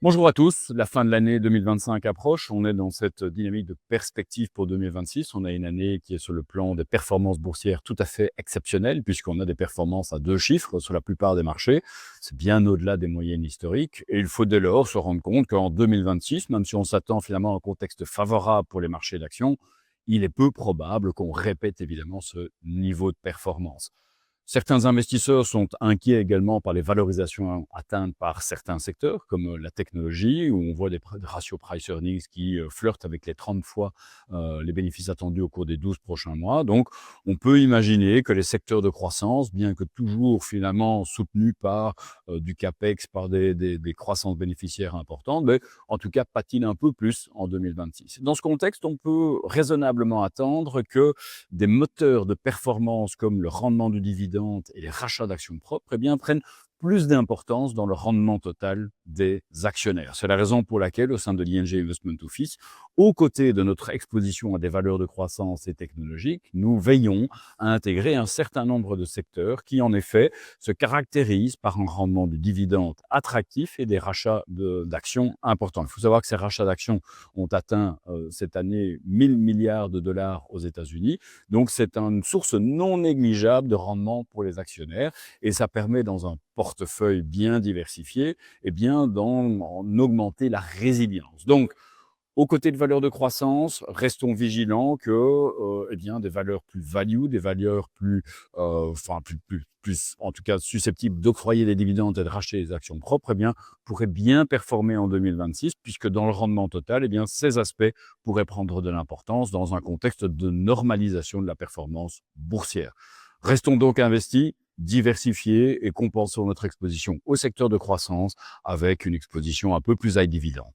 Bonjour à tous, la fin de l'année 2025 approche. On est dans cette dynamique de perspective pour 2026. On a une année qui est sur le plan des performances boursières tout à fait exceptionnelle, puisqu'on a des performances à 2 chiffres sur la plupart des marchés. C'est bien au-delà des moyennes historiques. Et il faut dès lors se rendre compte qu'en 2026, même si on s'attend finalement à un contexte favorable pour les marchés d'actions, il est peu probable qu'on répète évidemment ce niveau de performance. Certains investisseurs sont inquiets également par les valorisations atteintes par certains secteurs, comme la technologie, où on voit des ratios price-earnings qui flirtent avec les 30 fois les bénéfices attendus au cours des 12 prochains mois. Donc, on peut imaginer que les secteurs de croissance, bien que toujours finalement soutenus par du CAPEX, par des croissances bénéficiaires importantes, mais en tout cas patinent un peu plus en 2026. Dans ce contexte, on peut raisonnablement attendre que des moteurs de performance comme le rendement du dividende et les rachats d'actions propres prennent plus d'importance dans le rendement total des actionnaires. C'est la raison pour laquelle, au sein de l'ING Investment Office, aux côtés de notre exposition à des valeurs de croissance et technologiques, nous veillons à intégrer un certain nombre de secteurs qui, en effet, se caractérisent par un rendement du dividende attractif et des rachats d'actions importants. Il faut savoir que ces rachats d'actions ont atteint cette année 1000 milliards de dollars aux États-Unis. Donc, c'est une source non négligeable de rendement pour les actionnaires et ça permet, dans un portefeuille bien diversifié, d'en augmenter la résilience. Donc, aux côtés de valeurs de croissance, restons vigilants que des valeurs plus value, des valeurs plus, en tout cas, susceptibles d'octroyer des dividendes et de racheter des actions propres, pourraient bien performer en 2026, puisque dans le rendement total, ces aspects pourraient prendre de l'importance dans un contexte de normalisation de la performance boursière. Restons donc investis, diversifiés et compensons notre exposition au secteur de croissance avec une exposition un peu plus high dividende.